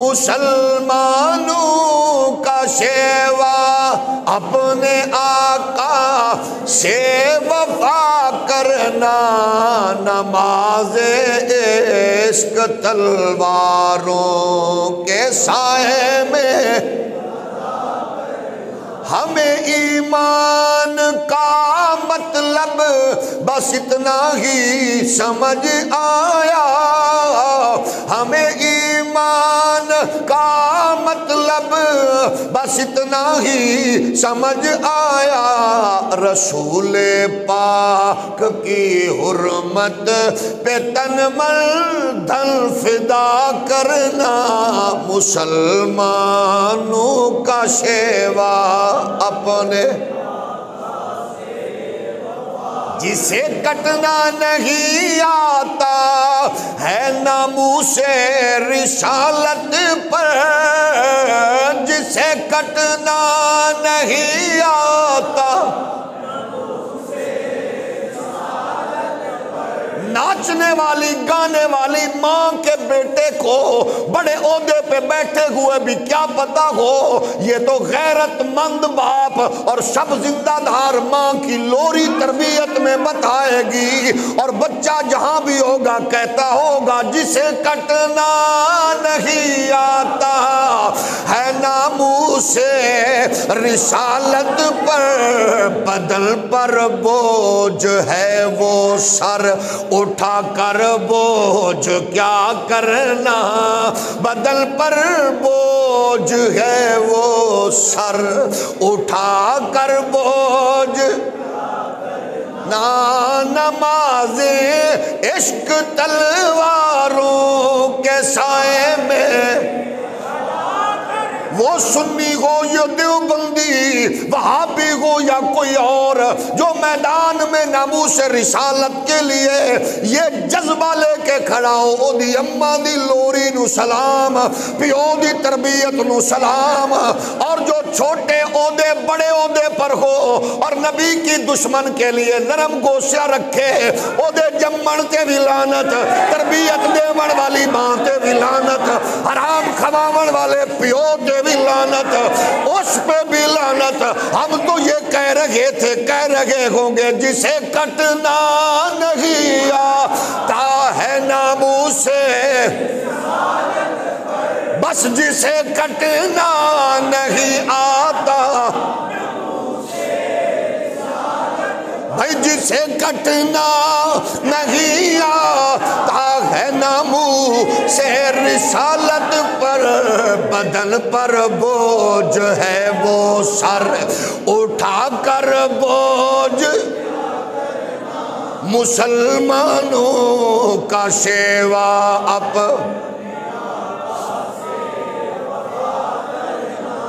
مسلمانوں کا شیوا اپنے آقا سے وفا کرنا، نماز عشق تلواروں کے سائے میں ہمیں ایمان کا مطلب بس اتنا ہی سمجھ آیا، ہمیں ایمان کا مطلب بس اتنا ہی سمجھ آیا، رسول پاک کی حرمت پہ تن من دھن فدا کرنا، مسلمانوں کا شیوا اپنے جسے کٹنا نہیں آتا ہے ناموس رسالت پر، جسے کٹنا نہیں آتا ناچنے والی گانے والی ماں کے بیٹے کو بڑے عہدے پہ بیٹھے ہوئے بھی کیا پتا ہو یہ تو غیرت مند باپ اور سب زندہ دھار ماں کی لوری تربیت میں بتائے گی، اور بچہ جہاں بھی ہوگا کہتا ہوگا جسے کٹنا نہیں آتا ہے ناموس رسالت پر، بدن پر بوجھ ہے وہ سر اٹھا کر بوجھ کیا کرنا، بدن پر بوجھ ہے وہ سر اٹھا کر بوجھ نا، نماز عشق تلواروں کے سائے میں، وہ سنی ہو یا دیوبندی وہابی ہو یا کوئی اور، جو میدان میں ناموس رسالت کے لیے یہ جذبہ لے کے کھڑا ہو، او دی اماں دی لوری نو سلام، پیو دی تربیت نو سلام، اور جو چھوٹے عہدے بڑے عہدے پر ہو اور نبی کی دشمن کے لیے نرم گوشہ رکھے، عہدے جمن تے بھی لعنت، تربیت دیون والی ماں تے بھی لعنت، حرام کھواون والے پیو تے بھی لعنت، اس پہ بھی لعنت۔ ہم تو یہ کہہ رہے ہوں گے جسے کٹنا نہیں آتا ہے ناموس، بس جسے کٹنا نہیں آتا بھائی، جسے کٹنا نہیں آتا ہے ناموس رسالت پر، بدن پر بوجھ ہے وہ سر اٹھا کر بوجھ، مسلمانوں کا شیوا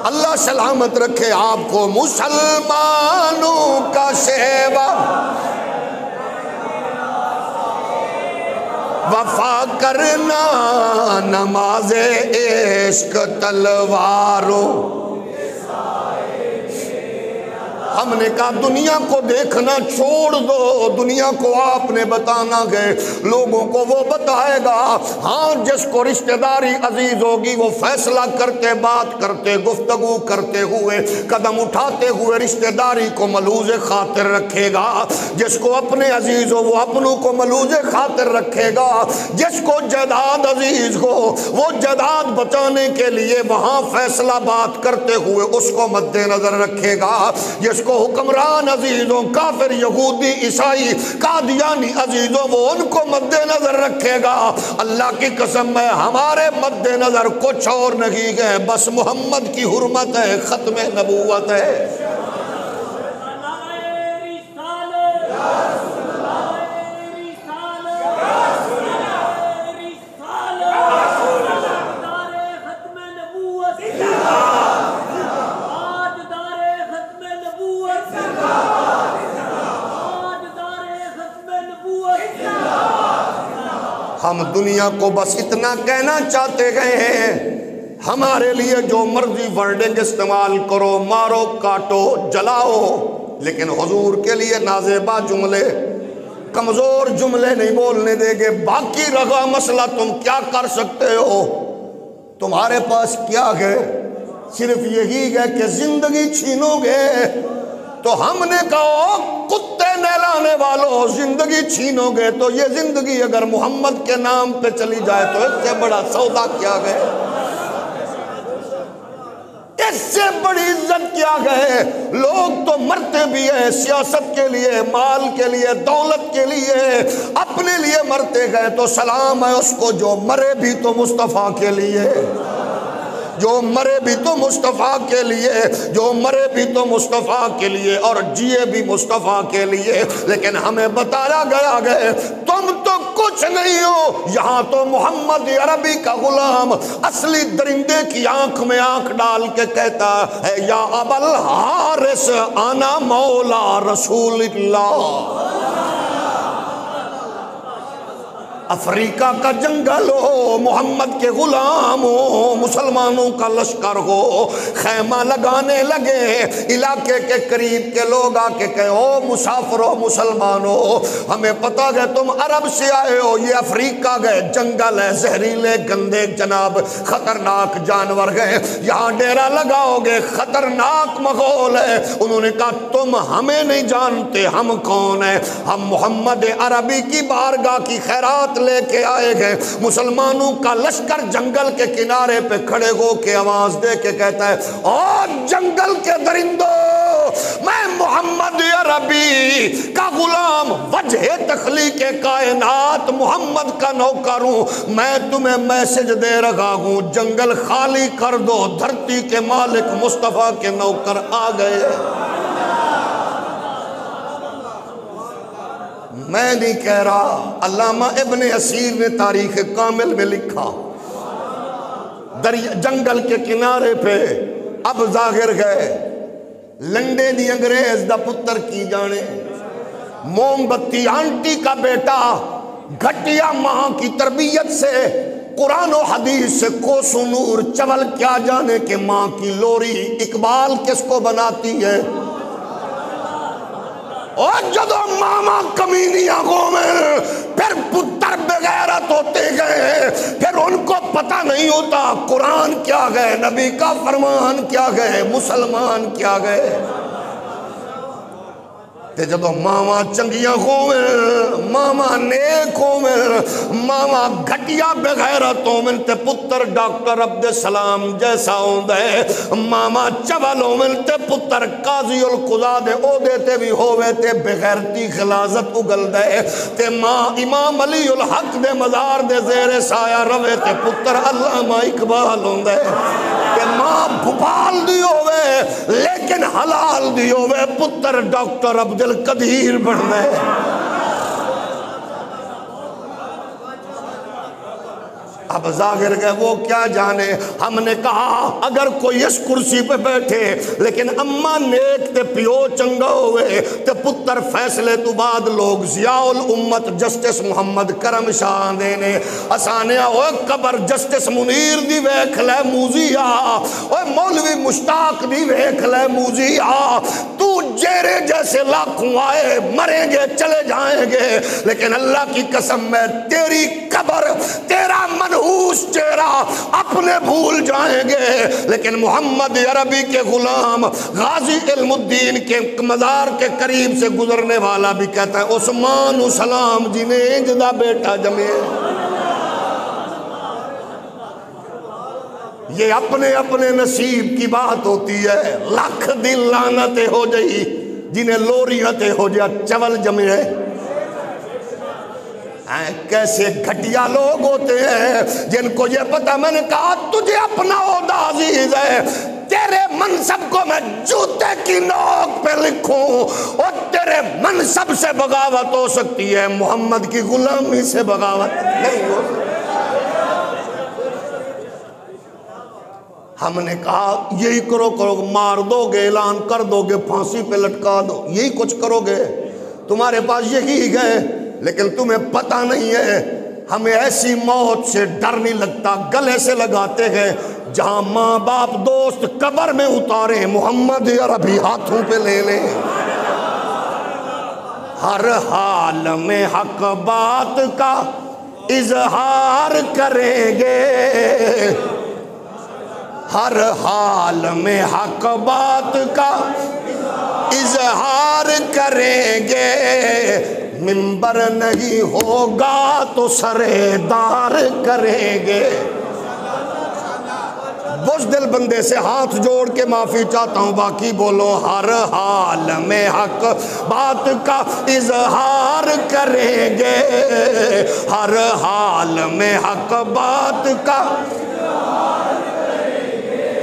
اللہ سلامت رکھے آپ کو، مسلمانوں کا شیوا وفا کرنا، نماز عشق تلواروں۔ ہم نے کہا دنیا کو دیکھنا چھوڑ دو، دنیا کو آپ نے بتانا گئے، لوگوں کو وہ بتائے گا، ہاں جس کو رشتہ داری عزیز ہوگی وہ فیصلہ کرتے، بات کرتے، گفتگو کرتے ہوئے، قدم اٹھاتے ہوئے رشتہ داری کو ملحوظ خاطر رکھے گا، جس کو اپنے عزیز ہو وہ اپنوں کو ملحوظ خاطر رکھے گا، جس کو جائیداد عزیز ہو وہ جائیداد بچانے کے لیے وہاں فیصلہ بات کرتے ہوئے اس کو مد نظر رکھے گا، جس کو حکمران عزیزوں، کافر، یہودی، عیسائی، قادیانی عزیزوں، وہ ان کو مد نظر رکھے گا۔ اللہ کی قسم ہے ہمارے مد نظر کچھ اور نہیں ہے، بس محمد کی حرمت ہے، ختم نبوت ہے۔ ہم دنیا کو بس اتنا کہنا چاہتے گئے ہیں، ہمارے لیے جو مرضی ورڈنگ استعمال کرو، مارو، کاٹو، جلاؤ، لیکن حضور کے لیے نازیبا جملے، کمزور جملے نہیں بولنے دے گے۔ باقی رہا مسئلہ تم کیا کر سکتے ہو، تمہارے پاس کیا ہے؟ صرف یہی ہے کہ زندگی چھینو گے۔ تو ہم نے کہا کتے نہلانے والوں، زندگی چھینو گے تو یہ زندگی اگر محمد کے نام پہ چلی جائے تو اس سے بڑا سودا کیا گئے، اس سے بڑی عزت کیا گئے۔ لوگ تو مرتے بھی ہیں سیاست کے لیے، مال کے لیے، دولت کے لیے، اپنے لیے مرتے گئے تو سلام ہے اس کو جو مرے بھی تو مصطفیٰ کے لیے، جو مرے بھی تو مصطفیٰ کے لیے، جو مرے بھی تو مصطفیٰ کے لیے اور جیے بھی مصطفیٰ کے لیے۔ لیکن ہمیں بتایا گیا ہے تم تو کچھ نہیں ہو، یہاں تو محمد عربی کا غلام اصلی درندے کی آنکھ میں آنکھ ڈال کے کہتا ہے یا ابا الحارث انا مولا رسول اللہ۔ افریقہ کا جنگل ہو، محمد کے غلام ہو، مسلمانوں کا لشکر ہو، خیمہ لگانے لگے، علاقے کے قریب کے لوگ آ کے کہے او مسافرو مسلمانوں، ہمیں پتہ ہے تم عرب سے آئے ہو، یہ افریقہ گئے، جنگل ہے، زہریلے گندے جناب خطرناک جانور گئے، یہاں ڈیرا لگاؤ گے، خطرناک ماحول ہے۔ انہوں نے کہا تم ہمیں نہیں جانتے، ہم کون ہیں؟ ہم محمد عربی کی بارگاہ کی خیرات لے کے آئے گئے۔ مسلمانوں کا لشکر جنگل کے کنارے پہ کھڑے ہو کے آواز دے کے کہتا ہے اور جنگل کے درندوں، میں محمد عربی کا غلام، وجہ تخلیق کائنات محمد کا نوکر ہوں، میں تمہیں میسج دے رہا ہوں جنگل خالی کر دو، دھرتی کے مالک مصطفیٰ کے نوکر آ گئے۔ میں نہیں کہہ رہا، علامہ ابن اسیر نے تاریخ کامل میں لکھا، جنگل کے کنارے پہ اب ظاہر گئے لنڈے دی انگریز دا پتر کی جانے، موم بتی آنٹی کا بیٹا، گھٹیا ماں کی تربیت سے، قرآن و حدیث سے کوسو نور، چول کیا جانے کہ ماں کی لوری اقبال کس کو بناتی ہے۔ اور جدو ماما کمینیاں گومیں پھر پتر بغیرت ہوتے گئے، پھر ان کو پتہ نہیں ہوتا قرآن کیا گئے، نبی کا فرمان کیا گئے، مسلمان کیا گئے۔ تے جدو ماما چنگیاں ہوئے، ماما نیک ہوئے، ماما گھٹیا بغیرت ہوئے، تے پتر ڈاکٹر عبدالسلام جیسا ہوندہ ہے، ماما چول ہوئے تے پتر قاضی القضاء دے او دیتے بھی ہوئے تے بغیرتی خلازت اگل دے، تے ماں امام علی الحق دے مزار دے زیر سایہ روے تے پتر علامہ اقبال ہوندہ ہے، تے ماں بھوپال دی ہوئے لیکن حلال دی ہوئے، پتر ڈاکٹر عبدالقدیر بڑھنے۔ اب ظاہر گئے وہ کیا جانے، ہم نے کہا اگر کوئی اس کرسی پہ بیٹھے لیکن اماں نیک تے پیو چنگا ہوئے تے پتر فیصلے تو بعد لوگ ضیاء الامت جسٹس محمد کرم شاہ دینے اسانیا ہوئے قبر جسٹس منیر دی ویکھ لے موزیا، اوہ مولوی مشتاق دی ویکھ لے موزیا، تو جیرے جیسے لاکھوں آئے مریں گے چلے جائیں گے، لیکن اللہ کی قسم میں تیری قبر تیرا منحوس چہرہ اپنے بھول جائیں گے، لیکن محمد عربی کے غلام غازی علم الدین کے مزار کے قریب سے گزرنے والا بھی کہتا ہے عثمان السلام جی نے انجدہ بیٹا جمے۔ یہ اپنے اپنے نصیب کی بات ہوتی ہے، لاکھ دن لعنتیں ہو جئی جنہیں لوریتیں ہو جا چول جمے۔ کیسے گھٹیا لوگ ہوتے ہیں جن کو یہ پتا، میں نے کہا تجھے اپنا عہدہ عزیز ہے، تیرے منصب کو میں جوتے کی نوک پہ لکھوں اور تیرے منصب سے بغاوت ہو سکتی ہے، محمد کی غلامی سے بغاوت نہیں ہو سکتی۔ ہم نے کہا یہی کرو مار دو گے، اعلان کر دو گے، پھانسی پہ لٹکا دو، یہی کچھ کرو گے، تمہارے پاس یہی گئے، لیکن تمہیں پتہ نہیں ہے ہمیں ایسی موت سے ڈر نہیں لگتا، گلے سے لگاتے ہیں جہاں ماں باپ دوست قبر میں اتارے، محمد عربی ہاتھوں پہ لے لیں، ہر حال میں حق بات کا اظہار کریں گے، ہر حال میں حق بات کا اظہار کریں گے، منبر نہیں ہوگا تو سرے دار کریں گے۔ بزدل بندے سے ہاتھ جوڑ کے معافی چاہتا ہوں، باقی بولو۔ ہر حال میں حق بات کا اظہار کریں گے، ہر حال میں حق بات کا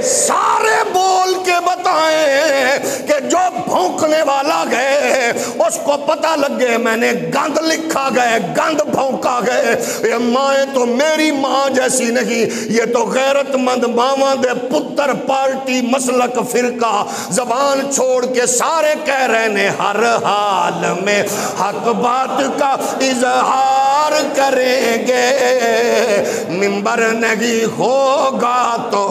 سارے بول کے بتائیں کہ جو بھونکنے والا گئے اس کو پتہ لگے میں نے گند لکھا گئے، گند بھونکا گئے۔ یہ مائیں تو میری ماں جیسی نہیں، یہ تو غیرت مند ماواں دے پتر، پارٹی مسلک فرقہ زبان چھوڑ کے سارے کہہ رہے ہیں ہر حال میں حق بات کا اظہار کریں گے، منبر نہیں ہوگا تو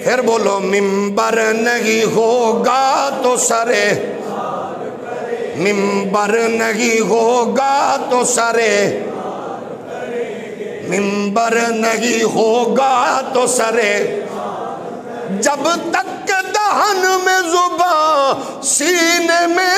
پھر بولو، منبر نہیں ہوگا تو سرے، منبر نہیں ہوگا تو سرے، منبر نہیں ہوگا تو سرے، جب تک دہن میں زبان سینے میں